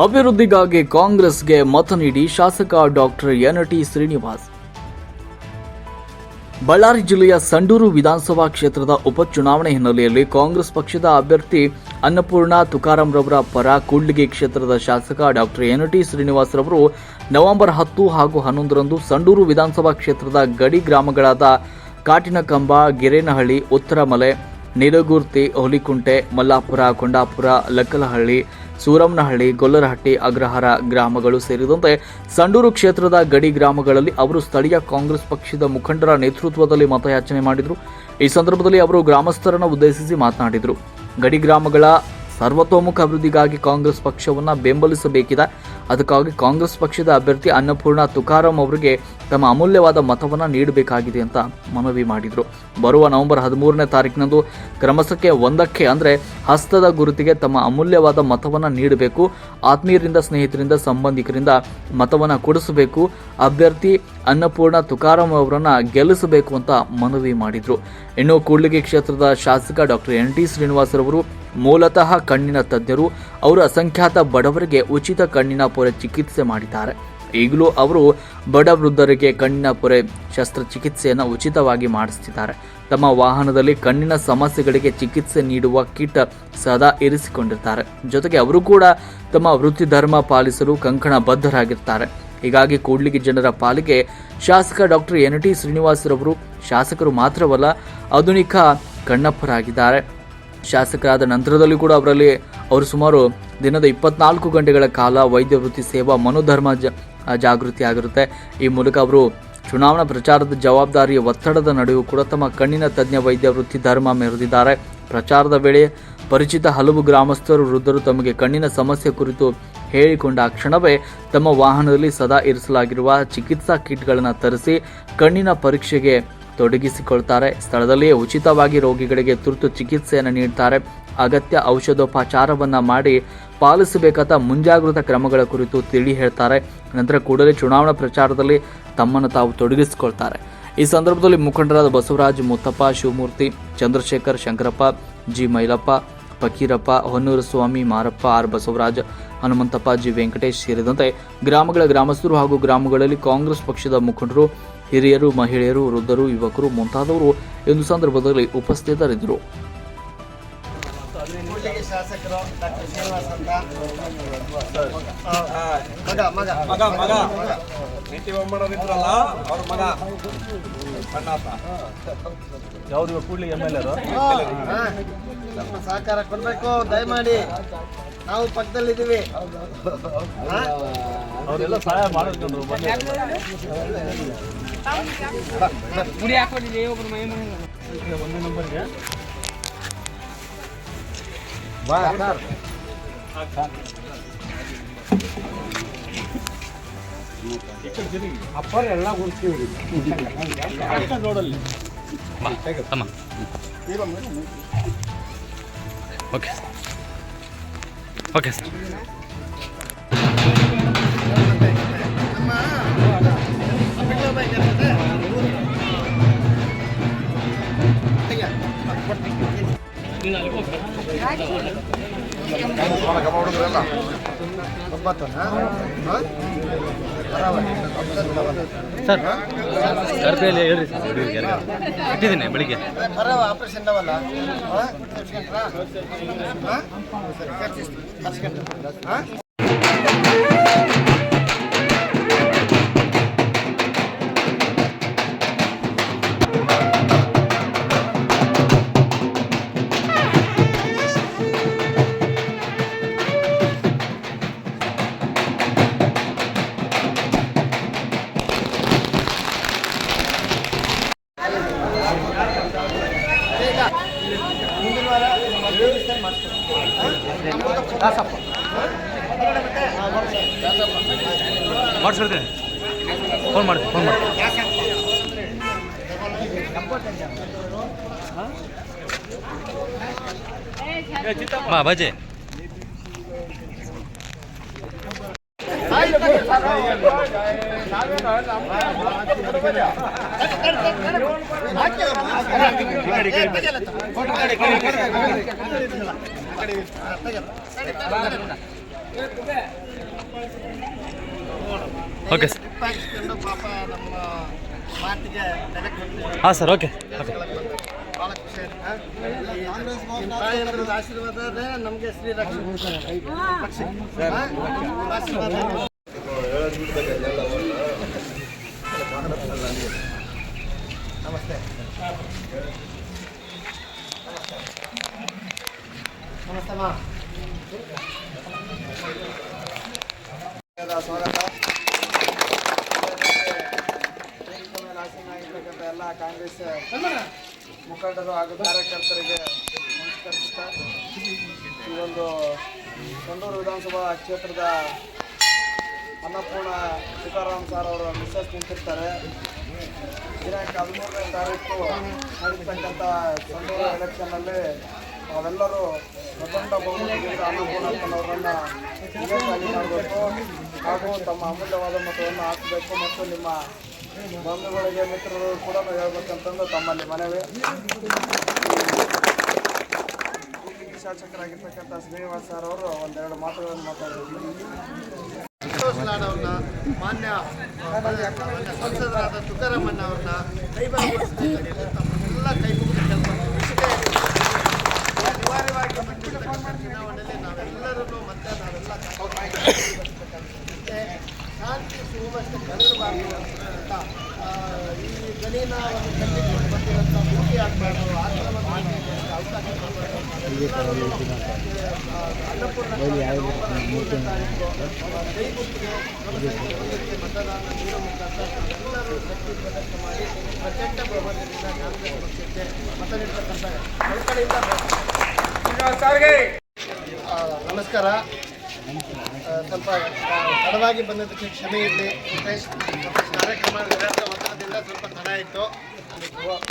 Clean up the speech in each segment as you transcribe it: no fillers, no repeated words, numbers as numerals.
ಅಭಿವೃದ್ಧಿಗಾಗಿ ಕಾಂಗ್ರೆಸ್ಗೆ ಮತ ನೀಡಿ ಶಾಸಕ ಡಾಕ್ಟರ್ ಎನ್.ಟಿ. ಶ್ರೀನಿವಾಸ್. ಬಳ್ಳಾರಿ ಜಿಲ್ಲೆಯ ಸಂಡೂರು ವಿಧಾನಸಭಾ ಕ್ಷೇತ್ರದ ಉಪಚುನಾವಣೆ ಹಿನ್ನೆಲೆಯಲ್ಲಿ ಕಾಂಗ್ರೆಸ್ ಪಕ್ಷದ ಅಭ್ಯರ್ಥಿ ಅನ್ನಪೂರ್ಣ ತುಕಾರಾಂ ರವರ ಪರ ಕೂಡ್ಲಿಗಿ ಕ್ಷೇತ್ರದ ಶಾಸಕ ಡಾಕ್ಟರ್ ಎನ್.ಟಿ. ಶ್ರೀನಿವಾಸ್ ರವರು ನವೆಂಬರ್ 10 ಹಾಗೂ 11ರಂದು ಸಂಡೂರು ವಿಧಾನಸಭಾ ಕ್ಷೇತ್ರದ ಗಡಿ ಗ್ರಾಮಗಳಾದ ಕಾಟಿನಕಂಬ, ಗಿರೇನಹಳ್ಳಿ, ಉತ್ತರಮಲೆ, ನೀಲಗುರ್ತಿ, ಹುಲಿಕುಂಟೆ, ಮಲ್ಲಾಪುರ, ಕೊಂಡಾಪುರ, ಲಕ್ಕಲಹಳ್ಳಿ, ಸೂರಮ್ಮನಹಳ್ಳಿ, ಗೊಲ್ಲರಹಟ್ಟಿ, ಅಗ್ರಹಾರ ಗ್ರಾಮಗಳು ಸೇರಿದಂತೆ ಸಂಡೂರು ಕ್ಷೇತ್ರದ ಗಡಿ ಗ್ರಾಮಗಳಲ್ಲಿ ಅವರು ಸ್ಥಳೀಯ ಕಾಂಗ್ರೆಸ್ ಪಕ್ಷದ ಮುಖಂಡರ ನೇತೃತ್ವದಲ್ಲಿ ಮತಯಾಚನೆ ಮಾಡಿದರು. ಈ ಸಂದರ್ಭದಲ್ಲಿ ಅವರು ಗ್ರಾಮಸ್ಥರನ್ನು ಉದ್ದೇಶಿಸಿ ಮಾತನಾಡಿದರು. ಗಡಿ ಗ್ರಾಮಗಳ ಸರ್ವತೋಮುಖ ಅಭಿವೃದ್ಧಿಗಾಗಿ ಕಾಂಗ್ರೆಸ್ ಪಕ್ಷವನ್ನು ಬೆಂಬಲಿಸಬೇಕಿದೆ. ಅದಕ್ಕಾಗಿ ಕಾಂಗ್ರೆಸ್ ಪಕ್ಷದ ಅಭ್ಯರ್ಥಿ ಅನ್ನಪೂರ್ಣ ತುಕಾರಾಂ ಅವರಿಗೆ ತಮ್ಮ ಅಮೂಲ್ಯವಾದ ಮತವನ್ನು ನೀಡಬೇಕಾಗಿದೆ ಅಂತ ಮನವಿ ಮಾಡಿದರು. ಬರುವ ನವೆಂಬರ್ 13ನೇ ತಾರೀಕಿನಂದು ಕ್ರಮಸಕ್ಕೆ 1ಕ್ಕೆ ಅಂದರೆ ಹಸ್ತದ ಗುರುತಿಗೆ ತಮ್ಮ ಅಮೂಲ್ಯವಾದ ಮತವನ್ನು ನೀಡಬೇಕು. ಆತ್ಮೀಯರಿಂದ, ಸ್ನೇಹಿತರಿಂದ, ಸಂಬಂಧಿಕರಿಂದ ಮತವನ್ನು ಕೊಡಿಸಬೇಕು. ಅಭ್ಯರ್ಥಿ ಅನ್ನಪೂರ್ಣ ತುಕಾರಾಂ ಅವರನ್ನು ಗೆಲ್ಲಿಸಬೇಕು ಅಂತ ಮನವಿ ಮಾಡಿದರು. ಇನ್ನು ಕೂಡ್ಲಿಗಿ ಕ್ಷೇತ್ರದ ಶಾಸಕ ಡಾಕ್ಟರ್ ಎನ್.ಟಿ. ಶ್ರೀನಿವಾಸ್ ರವರು ಮೂಲತಃ ಕಣ್ಣಿನ ತಜ್ಞರು. ಅವರು ಅಸಂಖ್ಯಾತ ಬಡವರಿಗೆ ಉಚಿತ ಕಣ್ಣಿನ ಪೊರೆ ಚಿಕಿತ್ಸೆ ಮಾಡಿದ್ದಾರೆ. ಈಗಲೂ ಅವರು ಬಡ ವೃದ್ಧರಿಗೆ ಕಣ್ಣಿನ ಪೊರೆ ಶಸ್ತ್ರಚಿಕಿತ್ಸೆಯನ್ನು ಉಚಿತವಾಗಿ ಮಾಡಿಸುತ್ತಿದ್ದಾರೆ. ತಮ್ಮ ವಾಹನದಲ್ಲಿ ಕಣ್ಣಿನ ಸಮಸ್ಯೆಗಳಿಗೆ ಚಿಕಿತ್ಸೆ ನೀಡುವ ಕಿಟ್ ಸದಾ ಇರಿಸಿಕೊಂಡಿರ್ತಾರೆ. ಜೊತೆಗೆ ಅವರು ಕೂಡ ತಮ್ಮ ವೃತ್ತಿ ಧರ್ಮ ಪಾಲಿಸಲು ಕಂಕಣ ಬದ್ಧರಾಗಿರ್ತಾರೆ. ಹೀಗಾಗಿ ಕೂಡ್ಲಿಗಿ ಜನರ ಪಾಲಿಗೆ ಶಾಸಕ ಡಾಕ್ಟರ್ ಎನ್.ಟಿ. ಶ್ರೀನಿವಾಸ್ ರವರು ಶಾಸಕರು ಮಾತ್ರವಲ್ಲ, ಆಧುನಿಕ ಕಣ್ಣಪ್ಪರಾಗಿದ್ದಾರೆ. ಶಾಸಕರಾದ ನಂತರದಲ್ಲಿ ಕೂಡ ಅವರು ಸುಮಾರು ದಿನದ 24 ಗಂಟೆಗಳ ಕಾಲ ವೈದ್ಯ ವೃತ್ತಿ ಸೇವಾ ಮನೋಧರ್ಮ ಜಾಗೃತಿ ಆಗಿರುತ್ತೆ. ಈ ಮೂಲಕ ಅವರು ಚುನಾವಣಾ ಪ್ರಚಾರದ ಜವಾಬ್ದಾರಿಯ ಒತ್ತಡದ ನಡುವೆಯೂ ಕೂಡ ತಮ್ಮ ಕಣ್ಣಿನ ತಜ್ಞ ವೈದ್ಯ ವೃತ್ತಿ ಧರ್ಮ ಮೆರೆದಿದ್ದಾರೆ. ಪ್ರಚಾರದ ವೇಳೆ ಪರಿಚಿತ ಹಲವು ಗ್ರಾಮಸ್ಥರು, ವೃದ್ಧರು ತಮಗೆ ಕಣ್ಣಿನ ಸಮಸ್ಯೆ ಕುರಿತು ಹೇಳಿಕೊಂಡ ಕ್ಷಣವೇ ತಮ್ಮ ವಾಹನದಲ್ಲಿ ಸದಾ ಇರಿಸಲಾಗಿರುವ ಚಿಕಿತ್ಸಾ ಕಿಟ್ಗಳನ್ನು ತರಿಸಿ ಕಣ್ಣಿನ ಪರೀಕ್ಷೆಗೆ ತೊಡಗಿಸಿಕೊಳ್ತಾರೆ. ಸ್ಥಳದಲ್ಲಿಯೇ ಉಚಿತವಾಗಿ ರೋಗಿಗಳಿಗೆ ತುರ್ತು ಚಿಕಿತ್ಸೆಯನ್ನು ನೀಡುತ್ತಾರೆ. ಅಗತ್ಯ ಔಷಧೋಪಚಾರವನ್ನು ಮಾಡಿ ಪಾಲಿಸಬೇಕಾದ ಮುಂಜಾಗ್ರತಾ ಕ್ರಮಗಳ ಕುರಿತು ತಿಳಿ ಹೇಳ್ತಾರೆ. ನಂತರ ಕೂಡಲೇ ಚುನಾವಣಾ ಪ್ರಚಾರದಲ್ಲಿ ತಮ್ಮನ್ನು ತಾವು ತೊಡಗಿಸಿಕೊಳ್ತಾರೆ. ಈ ಸಂದರ್ಭದಲ್ಲಿ ಮುಖಂಡರಾದ ಬಸವರಾಜ್, ಮುತ್ತಪ್ಪ, ಶಿವಮೂರ್ತಿ, ಚಂದ್ರಶೇಖರ್, ಶಂಕರಪ್ಪ, ಜಿ. ಮೈಲಪ್ಪ, ಫಕೀರಪ್ಪ, ಹೊನ್ನೂರು ಸ್ವಾಮಿ, ಮಾರಪ್ಪ, ಆರ್. ಬಸವರಾಜ್, ಹನುಮಂತಪ್ಪ, ಜಿ. ವೆಂಕಟೇಶ್ ಸೇರಿದಂತೆ ಗ್ರಾಮಗಳ ಗ್ರಾಮಸ್ಥರು ಹಾಗೂ ಗ್ರಾಮಗಳಲ್ಲಿ ಕಾಂಗ್ರೆಸ್ ಪಕ್ಷದ ಮುಖಂಡರು, ಹಿರಿಯರು, ಮಹಿಳೆಯರು, ವೃದ್ಧರು, ಯುವಕರು ಮುಂತಾದವರು ಒಂದು ಸಂದರ್ಭದಲ್ಲಿ ಉಪಸ್ಥಿತರಿದ್ದರು. ಶಾಸಕರು ಡಾಕ್ಟರ್ ಶ್ರೀನಿವಾಸ್ ಅಂತ ಯಾವ್ದು ಕೂಡ್ಲಿಗಿ MLA ನಮ್ಮ ಸಹಕಾರ ಕೊಡಬೇಕು. ದಯಮಾಡಿ ನಾವು ಪಕ್ಕದಲ್ಲಿದ್ದೀವಿ. ಅವರೆಲ್ಲ ಸಹಾಯ ಮಾಡಿದ್ರು. ಒಂದೇ ನಂಬರ್ಗೆ ಅಪ್ಪರ್ ಎಲ್ಲ ಗುಡ್ತೀವಿ ನೋಡಲ್ಲಿ. Okay okay sir. ಸರ್ ಹೇಳ್ರಿ ಸರ್, ಇಟ್ಟಿದ್ದೀನಿ ಬೆಳಿಗ್ಗೆ ಆಪರೇಷನ್ ಮಾಡಿಸ್ಬಿಡ್ತೀನಿ. ಫೋನ್ ಮಾಡಿ ಬಾ ಬಜೆ. ಕಡೆ ಓಕೆ ಸರ್. ಟ್ರಿಪ್ ಹಾಕಿಸ್ಕೊಂಡು ಪಾಪ ನಮ್ಮ ಮಾತಿಗೆ ಬೆಲೆ ಕೊಡ್ತೀವಿ. ಹಾಂ ಸರ್, ಓಕೆ ಓಕೆ. ಭಾಳ ಖುಷಿ ಆಯ್ತು. ನಿಮ್ಮ ತಾಯಂದ್ರದ ಆಶೀರ್ವಾದ ನಮಗೆ ಶ್ರೀರಕ್ಷೆ ಪಕ್ಷ ಆಶೀರ್ವಾದ. ನಮಸ್ತೆ. ನಮಸ್ತೆ ಮಾ. ಸ್ವಾಗತ. ಆಸೀನಾಗಿರ್ತಕ್ಕಂಥ ಎಲ್ಲ ಕಾಂಗ್ರೆಸ್ ಮುಖಂಡರು ಹಾಗೂ ಕಾರ್ಯಕರ್ತರಿಗೆ ನಮಸ್ಕರಿಸುತ್ತಾ ಈ ಒಂದು ಸಂಡೂರು ವಿಧಾನಸಭಾ ಕ್ಷೇತ್ರದ ಅನ್ನಪೂರ್ಣ ತುಕಾರಾಮ್ ಸರ್ ಅವರ ಮಿಸಸ್ ನಿಂತಿರ್ತಾರೆ. ದಿನಾಂಕ 13ನೇ ತಾರೀಕು ನಡೀತಕ್ಕಂಥ ಸಂಡೂರು ಎಲೆಕ್ಷನ್ನಲ್ಲಿ ನಾವೆಲ್ಲರೂ ಪ್ರಚಂಡ ಬಹುಮತದಿಂದ ಅನ್ನಪೂರ್ಣಪ್ಪನವರನ್ನು ವಿಜಯಶಾಲಿ ಮಾಡಬೇಕು ಹಾಗೂ ತಮ್ಮ ಅಮೂಲ್ಯವಾದ ಮತವನ್ನು ಹಾಕಬೇಕು ಮತ್ತು ನಿಮ್ಮ ಬಂಧುಗಳಿಗೆ ಮಿತ್ರರು ಕೂಡ ಹೇಳ್ಬೇಕಂತಂದು ತಮ್ಮಲ್ಲಿ ಮನವಿ. ಶಾಸಕರಾಗಿರ್ತಕ್ಕಂಥ ಶ್ರೀನಿವಾಸ್ ಸರ್ ಅವರು ಒಂದೆರಡು ಮಾತುಗಳನ್ನು ಮಾತಾಡಿದ್ರು. ಸಂತೋಷ್ ಲಾಡ್ ಅವ್ರನ್ನ, ಮಾನ್ಯ ಸಂಸದರಾದ ತುಕಾರಾಮಣ್ಣ ಅವ್ರನ್ನ ತಮ್ಮೆಲ್ಲ ಕೈ ಮುಗಿದ ಕೆಲಸ ಅನಿವಾರ್ಯವಾಗಿ ಬಂದಿರತಕ್ಕಂಥ ಚುನಾವಣೆಯಲ್ಲಿ ನಾವೆಲ್ಲರೂ ಮತ್ತೆ ನಾವೆಲ್ಲ ಶಾಂತಿ ಸುವ್ಯವಸ್ಥೆ ಕಳೆದಬಾರದು ಅಂತ ಈ ಗಣಿನ ಒಂದು ಕಟ್ಟಿಕೊಂಡು ಬಂದಿರೋಂಥ ಭೂಮಿ ಆಗಬಾರ್ದು, ಆಕ್ರಮಣ ಅವಕಾಶ ಅನ್ನಪೂರ್ಣ ಕೈ ಗುರುತಿಗೆ ಮತದಾನ ನೀಡುವ ಮುಖಾಂತರ ಎಲ್ಲರೂ ಶಕ್ತಿ ಪ್ರದರ್ಶನ ಮಾಡಿ ಪ್ರಚಂಡ ಬಹುಮತದಿಂದ ಕಾಂಗ್ರೆಸ್ ಪಕ್ಷಕ್ಕೆ ಮತ ನೀಡತಕ್ಕಂಥ ಕಳಕಳಿಯಿಂದ ನಮಸ್ಕಾರ. ಸ್ವಲ್ಪ ತಡವಾಗಿ ಬಂದದಕ್ಕೆ ಕ್ಷಮೆ ಇರಲಿ. ಕಾರ್ಯಕ್ರಮ ನಿರಂತರ ಒತ್ತಡದಿಂದ ಸ್ವಲ್ಪ ತಡ ಆಯಿತು.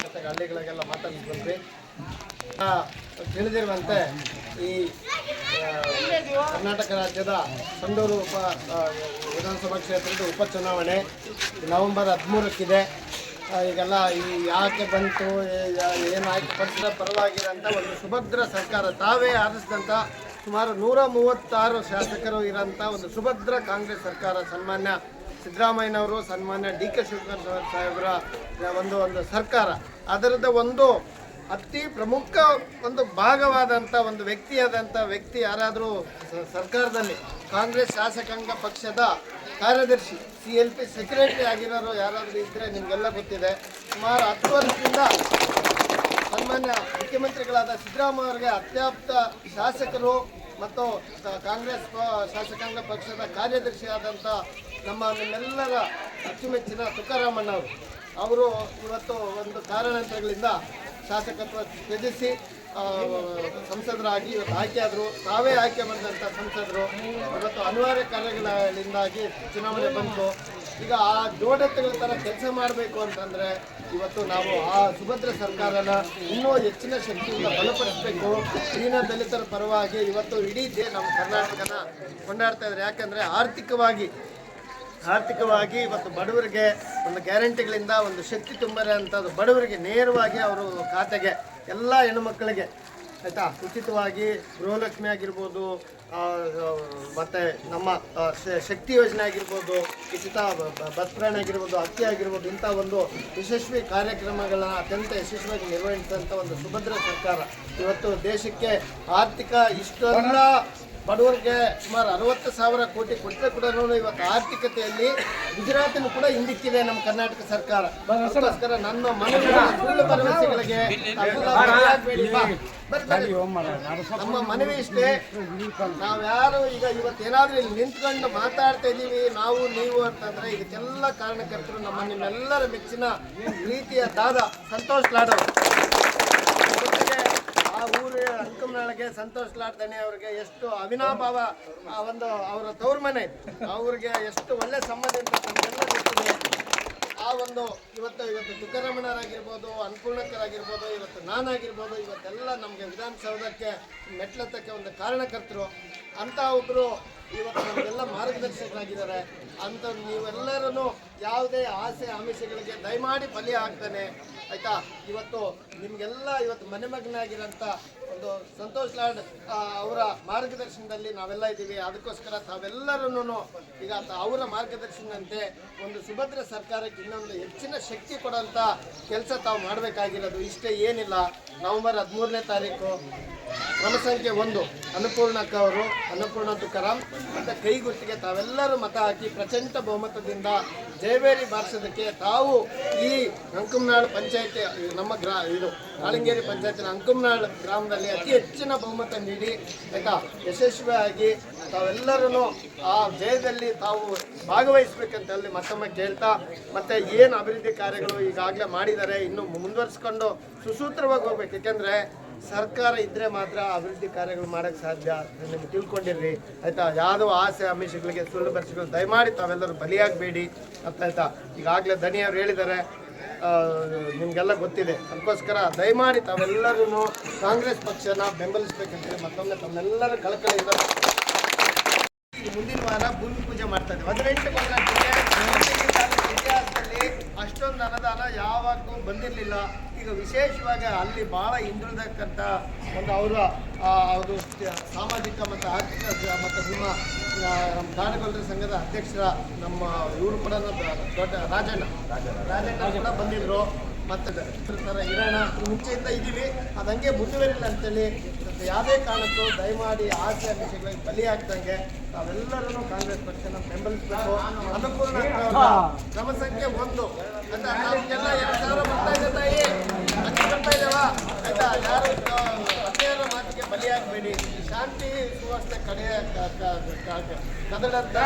ಮತ್ತು ಹಳ್ಳಿಗಳಿಗೆಲ್ಲ ಮಾತಾಡಿ ಬಂದ್ವಿ. ತಿಳಿದಿರುವಂತೆ ಈ ಕರ್ನಾಟಕ ರಾಜ್ಯದ ಸಂಡೂರು ವಿಧಾನಸಭಾ ಕ್ಷೇತ್ರದ ಉಪಚುನಾವಣೆ ನವೆಂಬರ್ 13ಕ್ಕಿದೆ. ಈಗೆಲ್ಲ ಈ ಯಾಕೆ ಬಂತು, ಏನು ಆಯ್ಕೆ ಪಕ್ಷದ ಪರವಾಗಿರೋಂಥ ಒಂದು ಸುಭದ್ರ ಸರ್ಕಾರ, ತಾವೇ ಆರಿಸಿದಂಥ ಸುಮಾರು 136 ಶಾಸಕರು ಇರೋಂಥ ಒಂದು ಸುಭದ್ರ ಕಾಂಗ್ರೆಸ್ ಸರ್ಕಾರ, ಸನ್ಮಾನ್ಯ ಸಿದ್ದರಾಮಯ್ಯನವರು, ಸನ್ಮಾನ್ಯ DK ಶಿವಕುಮಾರ್ ಸಾಹೇಬರ ಒಂದು ಸರ್ಕಾರ, ಅದರದ ಒಂದು ಅತಿ ಪ್ರಮುಖ ಒಂದು ಭಾಗವಾದಂಥ ಒಂದು ವ್ಯಕ್ತಿ ಯಾರಾದರೂ ಸರ್ಕಾರದಲ್ಲಿ ಕಾಂಗ್ರೆಸ್ ಶಾಸಕಾಂಗ ಪಕ್ಷದ ಕಾರ್ಯದರ್ಶಿ CLP ಸೆಕ್ರೆಟರಿ ಆಗಿರೋರು ಯಾರಾದರೂ ಇದ್ದರೆ ನಿಮಗೆಲ್ಲ ಗೊತ್ತಿದೆ. ಸುಮಾರು 10 ವರ್ಷದಿಂದ ಸನ್ಮಾನ್ಯ ಮುಖ್ಯಮಂತ್ರಿಗಳಾದ ಸಿದ್ದರಾಮಯ್ಯ ಅವರಿಗೆ ಅತ್ಯಾಪ್ತ ಶಾಸಕರು ಮತ್ತು ಕಾಂಗ್ರೆಸ್ ಶಾಸಕಾಂಗ ಪಕ್ಷದ ಕಾರ್ಯದರ್ಶಿಯಾದಂಥ ನಿಮ್ಮೆಲ್ಲರ ಅಚ್ಚುಮೆಚ್ಚಿನ ತುಕಾರಾಮಣ್ಣ ಅವರು ಇವತ್ತು ಒಂದು ಕಾರಣಾಂತರಗಳಿಂದ ಶಾಸಕತ್ವ ತ್ಯಜಿಸಿ ಸಂಸದರಾಗಿ ಇವತ್ತು ಆಯ್ಕೆಯಾದರು. ತಾವೇ ಆಯ್ಕೆ ಬಂದಂಥ ಸಂಸದರು ಇವತ್ತು ಅನಿವಾರ್ಯ ಕಾರ್ಯಗಳಿಂದಾಗಿ ಚುನಾವಣೆ ಬಂತು. ಈಗ ಆ ಜೋಡತೆಗಳ ಥರ ಕೆಲಸ ಮಾಡಬೇಕು ಅಂತಂದರೆ ಇವತ್ತು ನಾವು ಆ ಸುಭದ್ರ ಸರ್ಕಾರನ ಇನ್ನೂ ಹೆಚ್ಚಿನ ಶಕ್ತಿಯಿಂದ ಬಲಪಡಿಸಬೇಕು. ದೀನ ದಲಿತರ ಪರವಾಗಿ ಇವತ್ತು ಇಡೀ ನಮ್ಮ ಕರ್ನಾಟಕನ ಕೊಂಡಾಡ್ತಾ ಇದ್ದಾರೆ. ಯಾಕಂದರೆ ಆರ್ಥಿಕವಾಗಿ ಇವತ್ತು ಬಡವರಿಗೆ ಒಂದು ಗ್ಯಾರಂಟಿಗಳಿಂದ ಒಂದು ಶಕ್ತಿ ತುಂಬರೆ ಅಂಥದ್ದು ಬಡವರಿಗೆ ನೇರವಾಗಿ ಅವರು ಖಾತೆಗೆ ಎಲ್ಲ ಹೆಣ್ಣುಮಕ್ಕಳಿಗೆ ಆಯಿತಾ ಉಚಿತವಾಗಿ ಗೃಹಲಕ್ಷ್ಮಿ ಆಗಿರ್ಬೋದು, ಮತ್ತು ನಮ್ಮ ಶಕ್ತಿ ಯೋಜನೆ ಆಗಿರ್ಬೋದು, ಉಚಿತ ಬಸ್ ಪ್ರಯಾಣ ಆಗಿರ್ಬೋದು, ಅಕ್ಕಿ ಆಗಿರ್ಬೋದು, ಇಂಥ ಒಂದು ಯಶಸ್ವಿ ಕಾರ್ಯಕ್ರಮಗಳನ್ನ ಅತ್ಯಂತ ಯಶಸ್ವಿಯಾಗಿ ನಿರ್ವಹಿಸಿದಂಥ ಒಂದು ಸುಭದ್ರ ಸರ್ಕಾರ ಇವತ್ತು ದೇಶಕ್ಕೆ ಆರ್ಥಿಕ ಇಷ್ಟೆಲ್ಲ ಬಡವರಿಗೆ ಸುಮಾರು 60,000 ಕೋಟಿ ಕೊಟ್ಟರೆ ಕೂಡ ಇವತ್ತು ಆರ್ಥಿಕತೆಯಲ್ಲಿ ಗುಜರಾತನ್ನು ಕೂಡ ಹಿಂದಿಕ್ಕಿದೆ ನಮ್ಮ ಕರ್ನಾಟಕ ಸರ್ಕಾರ. ಅದಕ್ಕೋಸ್ಕರ ನನ್ನ ಸುಳ್ಳು ಭರವಸೆಗಳಿಗೆ ನಮ್ಮ ಮನವಿ ಇಷ್ಟೇ, ನಾವ್ಯಾರು ಈಗ ಇವತ್ತೇನಾದ್ರೂ ಇಲ್ಲಿ ನಿಂತ್ಕೊಂಡು ಮಾತಾಡ್ತಾ ಇದ್ದೀವಿ ನಾವು ನೀವು ಅಂತಂದ್ರೆ ಇದಕ್ಕೆಲ್ಲ ಕಾರಣಕರ್ತರು ನಿಮ್ಮೆಲ್ಲರ ಮೆಚ್ಚಿನ ಪ್ರೀತಿಯ ದಾದ ಸಂತೋಷ್ ಲಾಡ್ ಅವರು. ಆ ಊರ ಅಂಕಮನಾಳಿಗೆ ಸಂತೋಷ್ ಲಾಡ್ ದಣಿ ಅವ್ರಿಗೆ ಎಷ್ಟು ಅವಿನಾಭಾವ ಒಂದು ಅವರ ತವ್ರ ಮನೆ, ಅವ್ರಿಗೆ ಎಷ್ಟು ಒಳ್ಳೆ ಸಂಬಂಧ ಅಂತ ನಮಗೆಲ್ಲ ಗೊತ್ತಿದೆ. ಆ ಒಂದು ಇವತ್ತು ತುಕಾರಾಮಣ್ಣರಾಗಿರ್ಬೋದು, ಅನ್ನಪೂರ್ಣಕ್ಕರಾಗಿರ್ಬೋದು, ಇವತ್ತು ನಾನಾಗಿರ್ಬೋದು, ಇವತ್ತೆಲ್ಲ ನಮಗೆ ವಿಧಾನಸೌಧಕ್ಕೆ ಮೆಟ್ಲತ್ತಕ್ಕೆ ಒಂದು ಕಾರಣಕರ್ತರು ಅಂತ ಒಬ್ಬರು ಇವತ್ತು ನಮಗೆಲ್ಲ ಮಾರ್ಗದರ್ಶಕರಾಗಿದ್ದಾರೆ. ಅಂತ ನೀವೆಲ್ಲರೂ ಯಾವುದೇ ಆಸೆ ಆಮಿಷಗಳಿಗೆ ದಯಮಾಡಿ ಬಲಿ ಆಗ್ತಾನೆ ಆಯ್ತಾ. ಇವತ್ತು ನಿಮಗೆಲ್ಲ ಇವತ್ತು ಮನೆಮಗನಾಗಿರೋಂಥ ಒಂದು ಸಂತೋಷ್ ಲಾಡ್ ಅವರ ಮಾರ್ಗದರ್ಶನದಲ್ಲಿ ನಾವೆಲ್ಲ ಇದ್ದೀವಿ. ಅದಕ್ಕೋಸ್ಕರ ತಾವೆಲ್ಲರೂ ಈಗ ಅವರ ಮಾರ್ಗದರ್ಶನದಂತೆ ಒಂದು ಸುಭದ್ರ ಸರ್ಕಾರಕ್ಕೆ ಇನ್ನೊಂದು ಹೆಚ್ಚಿನ ಶಕ್ತಿ ಕೊಡೋಂಥ ಕೆಲಸ ತಾವು ಮಾಡಬೇಕಾಗಿರೋದು ಇಷ್ಟೇ, ಏನಿಲ್ಲ. ನವೆಂಬರ್ 13ನೇ ತಾರೀಕು ಕ್ರಮ ಸಂಖ್ಯೆ 1 ಅನ್ನಪೂರ್ಣಕ್ಕ ಅವರು, ಅನ್ನಪೂರ್ಣ ತುಕಾರಾಮ್ ಮತ್ತು ಕೈಗುರ್ತಿಗೆ ತಾವೆಲ್ಲರೂ ಮತ ಹಾಕಿ ಪ್ರಚಂಡ ಬಹುಮತದಿಂದ ಜಯಬೇರಿ ಬಾರಿಸೋದಕ್ಕೆ ತಾವು ಈ ಅಂಕುಮ್ನಾಳ್ ಪಂಚಾಯತಿ ನಮ್ಮ ಇದು ಕಾಳಂಗೇರಿ ಪಂಚಾಯತಿನ ಅಂಕುಮ್ನಾಳ್ ಗ್ರಾಮದಲ್ಲಿ ಅತಿ ಹೆಚ್ಚಿನ ಬಹುಮತ ನೀಡಿ ಆಯಿತಾ ಯಶಸ್ವಿಯಾಗಿ ತಾವೆಲ್ಲರೂ ಆ ಜಯದಲ್ಲಿ ತಾವು ಭಾಗವಹಿಸಬೇಕಂತಲ್ಲಿ ಮತ್ತೊಮ್ಮೆ ಕೇಳ್ತಾ, ಮತ್ತು ಏನು ಅಭಿವೃದ್ಧಿ ಕಾರ್ಯಗಳು ಈಗಾಗಲೇ ಮಾಡಿದ್ದಾರೆ ಇನ್ನು ಮುಂದುವರಿಸ್ಕೊಂಡು ಸುಸೂತ್ರವಾಗಿ ಹೋಗ್ಬೇಕು. ಏಕೆಂದರೆ ಸರ್ಕಾರ ಇದ್ದರೆ ಮಾತ್ರ ಅಭಿವೃದ್ಧಿ ಕಾರ್ಯಗಳು ಮಾಡೋಕ್ಕೆ ಸಾಧ್ಯ. ನಿಮಗೆ ತಿಳ್ಕೊಂಡಿರ್ರಿ ಆಯಿತಾ. ಯಾವುದೋ ಆಸೆ ಆಮಿಷಗಳಿಗೆ ಸುಳ್ಳು ಬರೆಸಿಗಳು ದಯಮಾಡಿ ತಾವೆಲ್ಲರೂ ಬಲಿಯಾಗಬೇಡಿ ಅಂತ ಆಯಿತಾ. ಈಗಾಗಲೇ ದನಿಯವರು ಹೇಳಿದ್ದಾರೆ, ನಿಮಗೆಲ್ಲ ಗೊತ್ತಿದೆ. ಅದಕ್ಕೋಸ್ಕರ ದಯಮಾಡಿ ತಾವೆಲ್ಲರೂ ಕಾಂಗ್ರೆಸ್ ಪಕ್ಷನ ಬೆಂಬಲಿಸಬೇಕಂತೇಳಿ ಮತ್ತೊಮ್ಮೆ ತಮ್ಮೆಲ್ಲರ ಕಳಕಳಿಯಿಂದ ಮುಂದಿನ ವಾರ ಭೂಮಿ ಪೂಜೆ ಮಾಡ್ತಾ ಇದ್ದೀವಿ. 18 ಕೊಂಡಾಟಿಗೆ ಇತಿಹಾಸದಲ್ಲಿ ಅಷ್ಟೊಂದು ಅನುದಾನ ಯಾವಾಗೂ ಬಂದಿರಲಿಲ್ಲ. ಈಗ ವಿಶೇಷವಾಗಿ ಅಲ್ಲಿ ಭಾಳ ಹಿಂದುಳಿದಕ್ಕಂಥ ಒಂದು ಅವರ ಅವರು ಸಾಮಾಜಿಕ ಮತ್ತು ಆರ್ಥಿಕ ಮತ್ತು ನಿಮ್ಮ ನಮ್ಮ ದಾನಗೊಲ್ಲರ ಸಂಘದ ಅಧ್ಯಕ್ಷರ ನಮ್ಮ ಇವರು ಕೂಡ ದೊಡ್ಡ ರಾಜಣ್ಣ ಕೂಡ ಬಂದಿದ್ದರು. ಮತ್ತು ಥರ ಇರೋಣ ಮುಂಚೆಯಿಂದ ಇದ್ದೀವಿ, ಅದು ಹಂಗೆ ಮುಂದುವರಿಲ್ಲ ಅಂತೇಳಿ ಯಾವುದೇ ಕಾರಣಕ್ಕೂ ದಯಮಾಡಿ ಆಸೆ ಆಮಿಷಗಳಿಗೆ ಬಲಿ ಆಗ್ದಂಗೆ ತಾವೆಲ್ಲರೂ ಕಾಂಗ್ರೆಸ್ ಪಕ್ಷನ ಬೆಂಬಲಿಸಬೇಕು. ಅನ್ನಪೂರ್ಣ ಕ್ರಮ ಸಂಖ್ಯೆ 1 ಅಂತ ನಮಗೆಲ್ಲ 2,000 ಬರ್ತಾ ಇದೆ ತಾಯಿ, ಅಕ್ಕಿ ಬರ್ತಾ ಇದ್ದಾವ ಆಯಿತಾ. ಯಾರು ಅನ್ಯಾಯರ ಮಾತಿಗೆ ಬಲಿಯಾಗಬೇಡಿ. ಶಾಂತಿ ಸುವ್ಯವಸ್ಥೆ ಕಡೆಯ ಕದಡಂತ